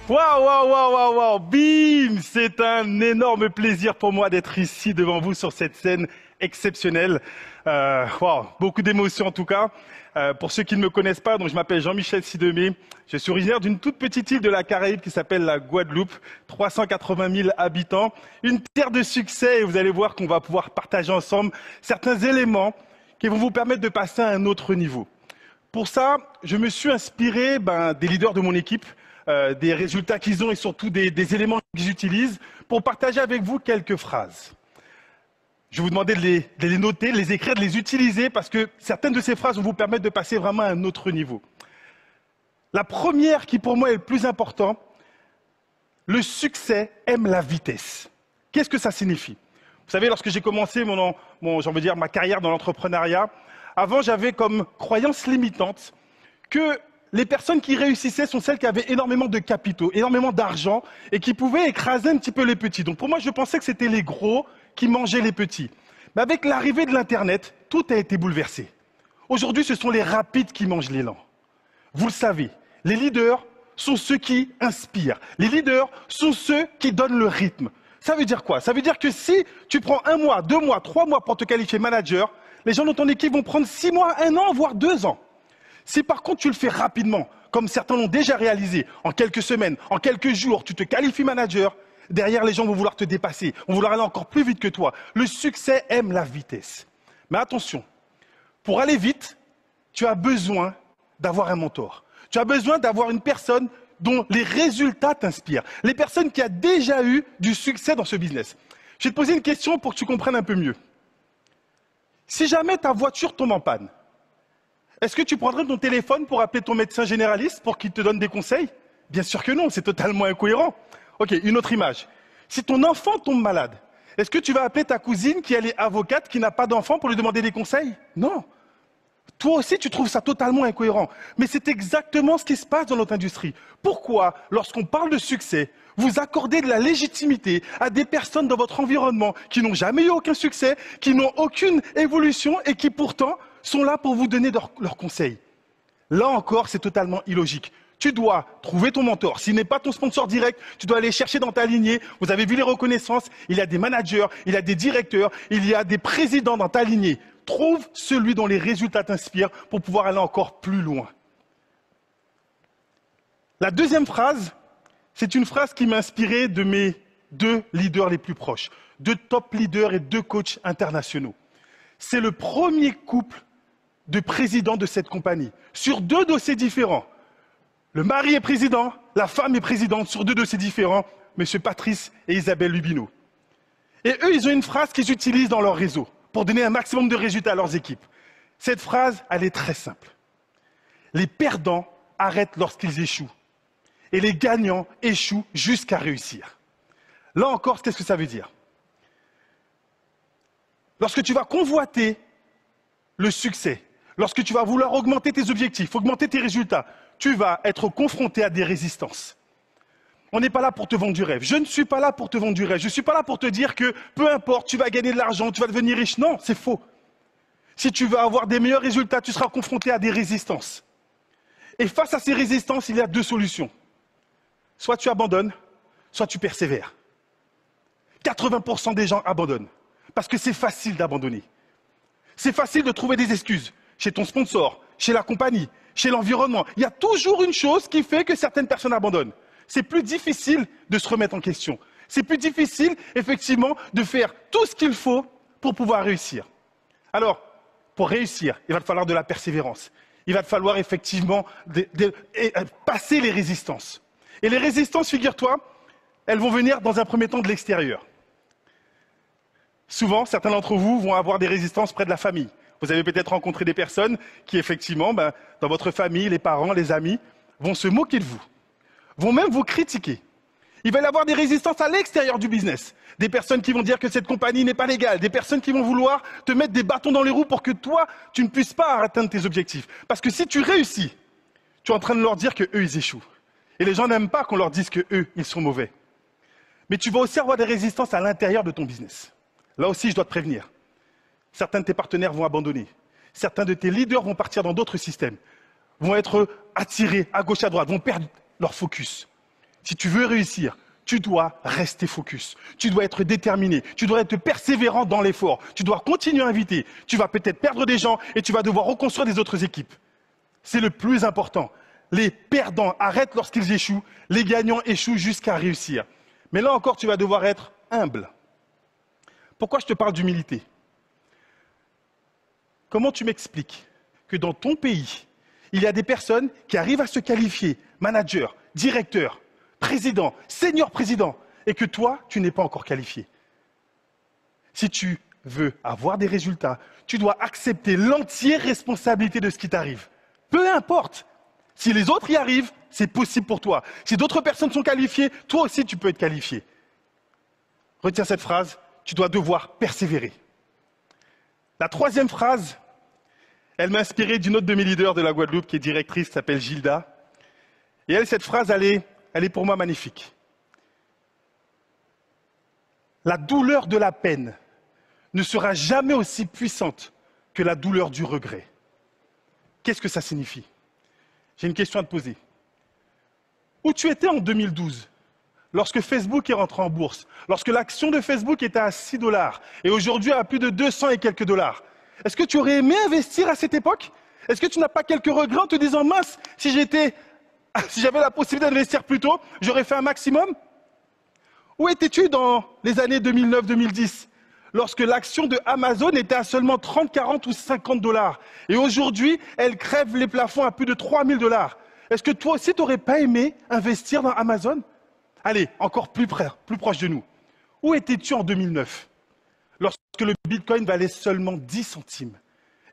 Waouh, waouh, waouh, waouh, waouh, bim! C'est un énorme plaisir pour moi d'être ici devant vous sur cette scène exceptionnelle. Waouh, beaucoup d'émotions en tout cas. Pour ceux qui ne me connaissent pas, donc je m'appelle Jean-Michel Sidomé. Je suis originaire d'une toute petite île de la Caraïbe qui s'appelle la Guadeloupe, 380 000 habitants, une terre de succès et vous allez voir qu'on va pouvoir partager ensemble certains éléments qui vont vous permettre de passer à un autre niveau. Pour ça, je me suis inspiré des leaders de mon équipe, des résultats qu'ils ont et surtout des éléments qu'ils utilisent pour partager avec vous quelques phrases. Je vais vous demander de les noter, de les écrire, de les utiliser parce que certaines de ces phrases vont vous permettre de passer vraiment à un autre niveau. La première qui pour moi est le plus important, le succès aime la vitesse. Qu'est-ce que ça signifie? Vous savez, lorsque j'ai commencé ma carrière dans l'entrepreneuriat, avant j'avais comme croyance limitante que les personnes qui réussissaient sont celles qui avaient énormément de capitaux, énormément d'argent et qui pouvaient écraser un petit peu les petits. Donc pour moi, je pensais que c'était les gros qui mangeaient les petits. Mais avec l'arrivée de l'Internet, tout a été bouleversé. Aujourd'hui, ce sont les rapides qui mangent les lents. Vous le savez, les leaders sont ceux qui inspirent. Les leaders sont ceux qui donnent le rythme. Ça veut dire quoi? Ça veut dire que si tu prends 1 mois, 2 mois, 3 mois pour te qualifier manager, les gens dans ton équipe vont prendre 6 mois, 1 an, voire 2 ans. Si par contre tu le fais rapidement, comme certains l'ont déjà réalisé, en quelques semaines, en quelques jours, tu te qualifies manager, derrière les gens vont vouloir te dépasser, vont vouloir aller encore plus vite que toi. Le succès aime la vitesse. Mais attention, pour aller vite, tu as besoin d'avoir un mentor. Tu as besoin d'avoir une personne dont les résultats t'inspirent. Les personnes qui ont déjà eu du succès dans ce business. Je vais te poser une question pour que tu comprennes un peu mieux. Si jamais ta voiture tombe en panne, est-ce que tu prendrais ton téléphone pour appeler ton médecin généraliste pour qu'il te donne des conseils? Bien sûr que non, c'est totalement incohérent. Ok, une autre image. Si ton enfant tombe malade, est-ce que tu vas appeler ta cousine qui est avocate, qui n'a pas d'enfant pour lui demander des conseils? Non. Toi aussi, tu trouves ça totalement incohérent. Mais c'est exactement ce qui se passe dans notre industrie. Pourquoi, lorsqu'on parle de succès, vous accordez de la légitimité à des personnes dans votre environnement qui n'ont jamais eu aucun succès, qui n'ont aucune évolution et qui pourtant sont là pour vous donner leurs conseils? Là encore, c'est totalement illogique. Tu dois trouver ton mentor. S'il n'est pas ton sponsor direct, tu dois aller chercher dans ta lignée. Vous avez vu les reconnaissances, il y a des managers, il y a des directeurs, il y a des présidents dans ta lignée. Trouve celui dont les résultats t'inspirent pour pouvoir aller encore plus loin. La deuxième phrase, c'est une phrase qui m'a inspiré de mes 2 leaders les plus proches, 2 top leaders et 2 coachs internationaux. C'est le premier couple de présidents de cette compagnie, sur 2 dossiers différents. Le mari est président, la femme est présidente sur 2 dossiers différents, M. Patrice et Isabelle Lubino. Et eux, ils ont une phrase qu'ils utilisent dans leur réseau pour donner un maximum de résultats à leurs équipes. Cette phrase, elle est très simple. Les perdants arrêtent lorsqu'ils échouent et les gagnants échouent jusqu'à réussir. Là encore, qu'est-ce que ça veut dire? Lorsque tu vas convoiter le succès, lorsque tu vas vouloir augmenter tes objectifs, augmenter tes résultats, tu vas être confronté à des résistances. On n'est pas là pour te vendre du rêve. Je ne suis pas là pour te vendre du rêve. Je ne suis pas là pour te dire que peu importe, tu vas gagner de l'argent, tu vas devenir riche. Non, c'est faux. Si tu veux avoir des meilleurs résultats, tu seras confronté à des résistances. Et face à ces résistances, il y a 2 solutions. Soit tu abandonnes, soit tu persévères. 80% des gens abandonnent. Parce que c'est facile d'abandonner. C'est facile de trouver des excuses chez ton sponsor, chez la compagnie, chez l'environnement. Il y a toujours une chose qui fait que certaines personnes abandonnent. C'est plus difficile de se remettre en question. C'est plus difficile, effectivement, de faire tout ce qu'il faut pour pouvoir réussir. Alors, pour réussir, il va te falloir de la persévérance. Il va te falloir effectivement passer les résistances. Et les résistances, figure-toi, elles vont venir dans un premier temps de l'extérieur. Souvent, certains d'entre vous vont avoir des résistances près de la famille. Vous avez peut-être rencontré des personnes qui, effectivement, dans votre famille, les parents, les amis, vont se moquer de vous, vont même vous critiquer. Il va y avoir des résistances à l'extérieur du business. Des personnes qui vont dire que cette compagnie n'est pas légale. Des personnes qui vont vouloir te mettre des bâtons dans les roues pour que toi, tu ne puisses pas atteindre tes objectifs. Parce que si tu réussis, tu es en train de leur dire qu'eux, ils échouent. Et les gens n'aiment pas qu'on leur dise qu'eux, ils sont mauvais. Mais tu vas aussi avoir des résistances à l'intérieur de ton business. Là aussi, je dois te prévenir. Certains de tes partenaires vont abandonner. Certains de tes leaders vont partir dans d'autres systèmes, vont être attirés à gauche, à droite, vont perdre leur focus. Si tu veux réussir, tu dois rester focus. Tu dois être déterminé. Tu dois être persévérant dans l'effort. Tu dois continuer à inviter. Tu vas peut-être perdre des gens et tu vas devoir reconstruire des autres équipes. C'est le plus important. Les perdants arrêtent lorsqu'ils échouent. Les gagnants échouent jusqu'à réussir. Mais là encore, tu vas devoir être humble. Pourquoi je te parle d'humilité? Comment tu m'expliques que dans ton pays, il y a des personnes qui arrivent à se qualifier manager, directeur, président, senior président, et que toi, tu n'es pas encore qualifié? Si tu veux avoir des résultats, tu dois accepter l'entière responsabilité de ce qui t'arrive. Peu importe. Si les autres y arrivent, c'est possible pour toi. Si d'autres personnes sont qualifiées, toi aussi, tu peux être qualifié. Retiens cette phrase, tu dois devoir persévérer. La troisième phrase, elle m'a inspiré d'une autre de mes leaders de la Guadeloupe, qui est directrice, qui s'appelle Gilda. Et elle, cette phrase, elle est pour moi magnifique. La douleur de la peine ne sera jamais aussi puissante que la douleur du regret. Qu'est-ce que ça signifie? J'ai une question à te poser. Où tu étais en 2012, lorsque Facebook est rentré en bourse, lorsque l'action de Facebook était à 6 $ et aujourd'hui à plus de 200 et quelques dollars? Est-ce que tu aurais aimé investir à cette époque? Est-ce que tu n'as pas quelques regrets en te disant, mince, si j'avais la possibilité d'investir plus tôt, j'aurais fait un maximum? Où étais-tu dans les années 2009-2010, lorsque l'action de Amazon était à seulement 30, 40 ou 50 $ et aujourd'hui, elle crève les plafonds à plus de 3000 $? Est-ce que toi aussi, tu n'aurais pas aimé investir dans Amazon? Allez, encore plus proche de nous. Où étais-tu en 2009, lorsque le Bitcoin valait seulement 10 centimes?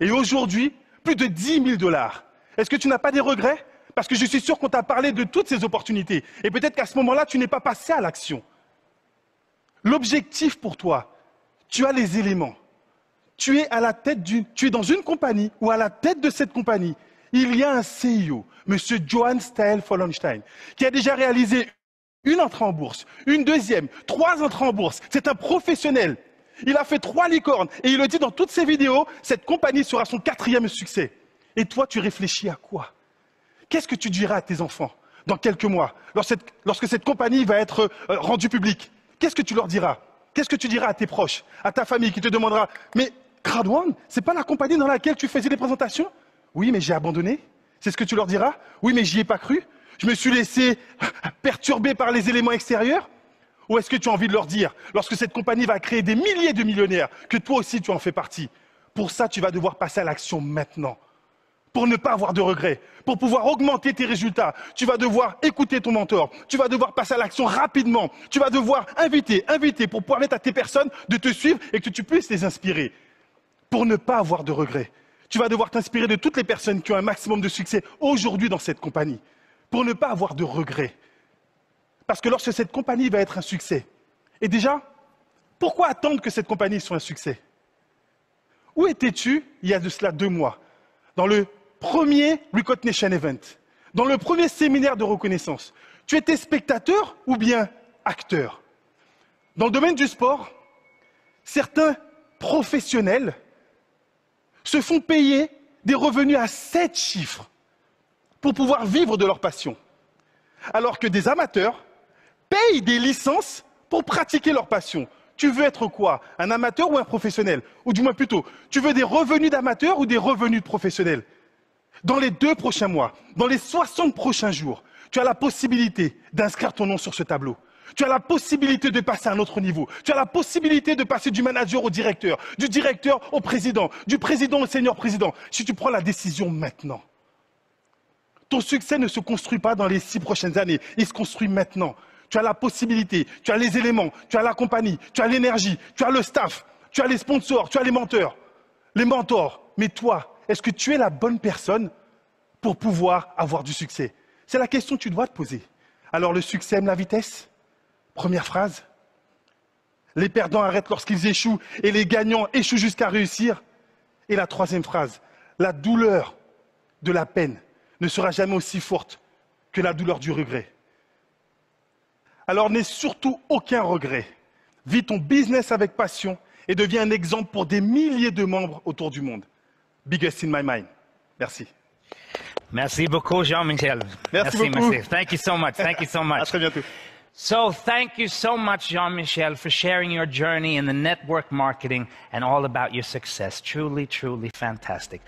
Et aujourd'hui, plus de 10 000 $. Est-ce que tu n'as pas des regrets? Parce que je suis sûr qu'on t'a parlé de toutes ces opportunités. Et peut-être qu'à ce moment-là, tu n'es pas passé à l'action. L'objectif pour toi, tu as les éléments. Tu es dans une compagnie ou à la tête de cette compagnie, il y a un CEO, M. Johann Stael Follenstein, qui a déjà réalisé une entrée en bourse, une deuxième, 3 entrées en bourse. C'est un professionnel. Il a fait 3 licornes et il le dit dans toutes ses vidéos, cette compagnie sera son 4e succès. Et toi, tu réfléchis à quoi? Qu'est-ce que tu diras à tes enfants dans quelques mois, lorsque cette compagnie va être rendue publique? Qu'est-ce que tu leur diras? Qu'est-ce que tu diras à tes proches, à ta famille qui te demandera, mais Crowd1, c'est pas la compagnie dans laquelle tu faisais des présentations? Oui, mais j'ai abandonné. C'est ce que tu leur diras? Oui, mais j'y ai pas cru. Je me suis laissé perturber par les éléments extérieurs? Ou est-ce que tu as envie de leur dire, lorsque cette compagnie va créer des milliers de millionnaires, que toi aussi tu en fais partie? Pour ça, tu vas devoir passer à l'action maintenant. Pour ne pas avoir de regrets, pour pouvoir augmenter tes résultats, tu vas devoir écouter ton mentor, tu vas devoir passer à l'action rapidement, tu vas devoir inviter pour permettre à tes personnes de te suivre et que tu puisses les inspirer. Pour ne pas avoir de regrets, tu vas devoir t'inspirer de toutes les personnes qui ont un maximum de succès aujourd'hui dans cette compagnie. Pour ne pas avoir de regrets. Parce que lorsque cette compagnie va être un succès, et déjà, pourquoi attendre que cette compagnie soit un succès? Où étais-tu il y a de cela 2 mois, dans le premier Recognition Event, dans le premier séminaire de reconnaissance? Tu étais spectateur ou bien acteur? Dans le domaine du sport, certains professionnels se font payer des revenus à 7 chiffres pour pouvoir vivre de leur passion. Alors que des amateurs payent des licences pour pratiquer leur passion. Tu veux être quoi? Un amateur ou un professionnel? Ou du moins plutôt, tu veux des revenus d'amateur ou des revenus de professionnel? Dans les 2 prochains mois, dans les 60 prochains jours, tu as la possibilité d'inscrire ton nom sur ce tableau. Tu as la possibilité de passer à un autre niveau. Tu as la possibilité de passer du manager au directeur, du directeur au président, du président au senior président. Si tu prends la décision maintenant. Ton succès ne se construit pas dans les 6 prochaines années, il se construit maintenant. Tu as la possibilité, tu as les éléments, tu as la compagnie, tu as l'énergie, tu as le staff, tu as les sponsors, tu as les mentors. Les mentors. Mais toi, est-ce que tu es la bonne personne pour pouvoir avoir du succès? C'est la question que tu dois te poser. Alors le succès aime la vitesse? Première phrase. Les perdants arrêtent lorsqu'ils échouent et les gagnants échouent jusqu'à réussir. Et la 3e phrase. La douleur de la peine ne sera jamais aussi forte que la douleur du regret. Alors n'aie surtout aucun regret. Vis ton business avec passion et deviens un exemple pour des milliers de membres autour du monde. biggest in my mind. Merci. Merci beaucoup, Jean-Michel. Merci beaucoup. Merci. Thank you so much. Thank you so À much. très bientôt. So thank you so much, Jean-Michel, for sharing your journey in the network marketing and all about your success. Truly, truly fantastic.